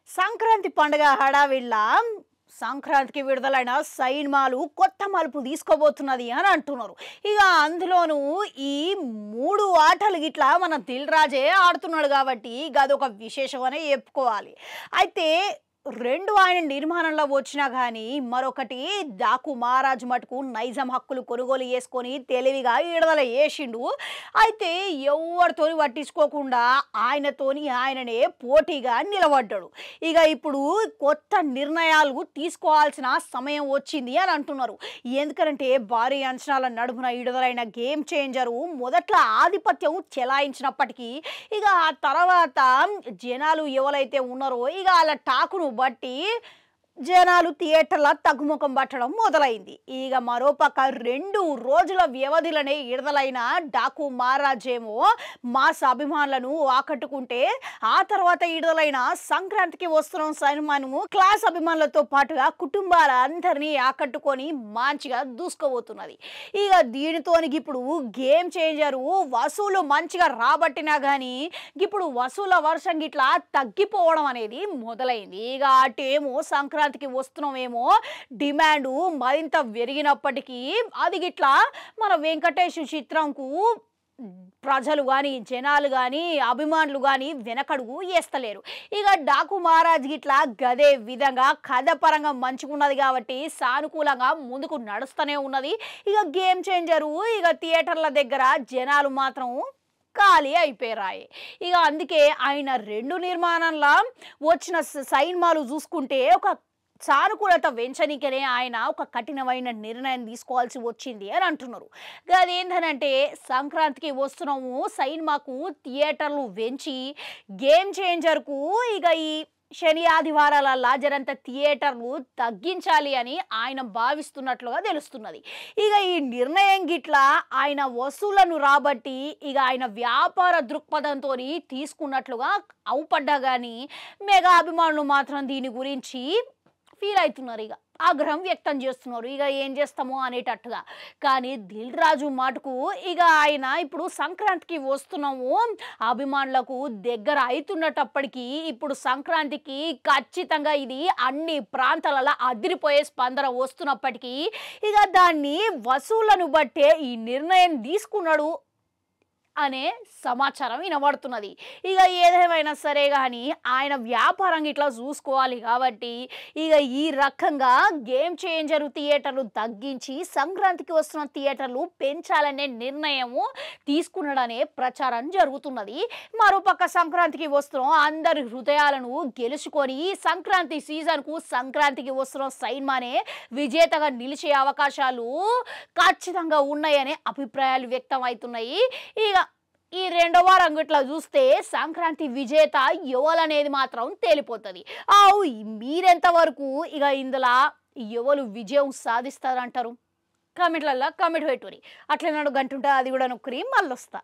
సంక్రాంతి పండుగ హడావిడిలా సంక్రాంతికి విడుదలైన సినిమాలు కొత్త మలుపు తీసుకోబోతున్నది అని అంటున్నారు. ఇక అందులోనూ ఈ 3 ఆటలు గిట్లా మన దిల్ రాజే ఆడుతున్నాడు కాబట్టి గదొక విశేషం అనే చెప్పుకోవాలి. అయితే 2 ఆయన నిర్మాణంలో వచ్చినా కానీ మరొకటి డాకు మహారాజ్ మటుకు నైజాం హక్కులు కొనుగోలు చేసుకొని తెలివిగా విడుదల చేసిండు. అయితే ఎవరితోని పట్టించుకోకుండా ఆయననే పోటీగా నిలబడ్డాడు. ఇక ఇప్పుడు కొత్త నిర్ణయాలు తీసుకోవాల్సిన సమయం వచ్చింది అని అంటున్నారు. ఎందుకంటే భారీ అంచనాల నడుమున విడుదలైన గేమ్ చేంజరు మొదట్లో ఆధిపత్యం చెలాయించినప్పటికీ ఇక ఆ తర్వాత జనాలు ఎవరైతే ఉన్నారో ఇక వాళ్ళ టాకును బట్టి జనాలు థియేటర్ల తగ్గుముఖం పట్టడం మొదలైంది. ఇక మరోపక్క 2 రోజుల వ్యవధిలోనే విడుదలైన డాకు మహారాజ్ ఏమో మాస్ అభిమానులను ఆకట్టుకుంటే ఆ తర్వాత విడుదలైన సంక్రాంతికి వస్తున్న సినిమాను క్లాస్ అభిమానులతో పాటుగా కుటుంబాలందరినీ ఆకట్టుకొని మంచిగా దూసుకోబోతున్నది. ఇక దీనితోని ఇప్పుడు గేమ్ చేంజరు వసూలు మంచిగా రాబట్టినా కానీ ఇప్పుడు వసూల వర్షం గిట్లా తగ్గిపోవడం అనేది మొదలైంది. ఇక అటేమో సంక్రాంతి వస్తున్నామేమో డిమాండ్ మరింత పెరిగినప్పటికీ అది గిట్లా మన వెంకటేష్ చిత్రంకు ప్రజలు కానీ జనాలు కానీ అభిమానులు కానీ వెనకడుగు వేస్తలేరు. ఇక డాకు మహారాజ్ గిట్లా గదే విధంగా కథ పరంగా మంచిగున్నది కాబట్టి సానుకూలంగా ముందుకు నడుస్తూనే ఉన్నది. ఇక గేమ్ చేంజరు ఇక థియేటర్ల దగ్గర జనాలు మాత్రం ఖాళీ అయిపోయాయి. ఇక అందుకే ఆయన 2 నిర్మాణంలో వచ్చిన సినిమాలు చూసుకుంటే ఒక సానుకూలత వెంచనికనే ఆయన ఒక కఠినమైన నిర్ణయం తీసుకోవాల్సి వచ్చింది అని అంటున్నారు. అదేంటంటే సంక్రాంతికి వస్తున్నాము సినిమాకు థియేటర్లు వెంచి గేమ్ చేంజర్కు ఇక ఈ శని ఆదివారాల జరంత థియేటర్లు తగ్గించాలి అని ఆయన భావిస్తున్నట్లుగా తెలుస్తున్నది. ఇక ఈ నిర్ణయం గిట్లా ఆయన వసూళ్లను రాబట్టి ఇక ఆయన వ్యాపార దృక్పథంతో తీసుకున్నట్లుగా అవుపడ్డా కానీ మెగా అభిమానులు మాత్రం దీని గురించి ఫీల్ అవుతున్నారు. ఇక ఆగ్రహం వ్యక్తం చేస్తున్నారు. ఇక ఏం చేస్తామో అనేటట్టుగా. కానీ దిల్ రాజు మాటకు ఇక ఆయన ఇప్పుడు సంక్రాంతికి వస్తున్నాము అభిమానులకు దగ్గర అవుతున్నప్పటికీ ఇప్పుడు సంక్రాంతికి ఖచ్చితంగా ఇది అన్ని ప్రాంతాలలో అదిరిపోయే స్పందన వస్తున్నప్పటికీ ఇక దాన్ని వసూళ్లను బట్టే ఈ నిర్ణయం తీసుకున్నాడు అనే సమాచారం వినబడుతున్నది. ఇక ఏదేమైనా సరే కానీ ఆయన వ్యాపారం ఇట్లా చూసుకోవాలి కాబట్టి ఇక ఈ రకంగా గేమ్ చేంజర్ థియేటర్లు తగ్గించి సంక్రాంతికి వస్తున్న థియేటర్లు పెంచాలనే నిర్ణయము తీసుకున్నాడనే ప్రచారం జరుగుతున్నది. మరోపక్క సంక్రాంతికి వస్తున్న అందరి హృదయాలను గెలుచుకొని ఈ సంక్రాంతి సీజన్కు సంక్రాంతికి వస్తున్న సినిమానే విజేతగా నిలిచే అవకాశాలు ఖచ్చితంగా ఉన్నాయనే అభిప్రాయాలు వ్యక్తం అవుతున్నాయి. ఇక ఈ 2వ వారం ఇట్లా చూస్తే సంక్రాంతి విజేత ఎవరనేది మాత్రం తేలిపోతుంది. మీరెంతవరకు ఇక ఇందులో ఎవరు విజయం సాధిస్తారంటారు? కామెంట్లలో కామెంట్ పెట్టుర్రి. అట్లా నన్ను గంటుంటా అది కూడా నొక్కరి మళ్ళీ వస్తా.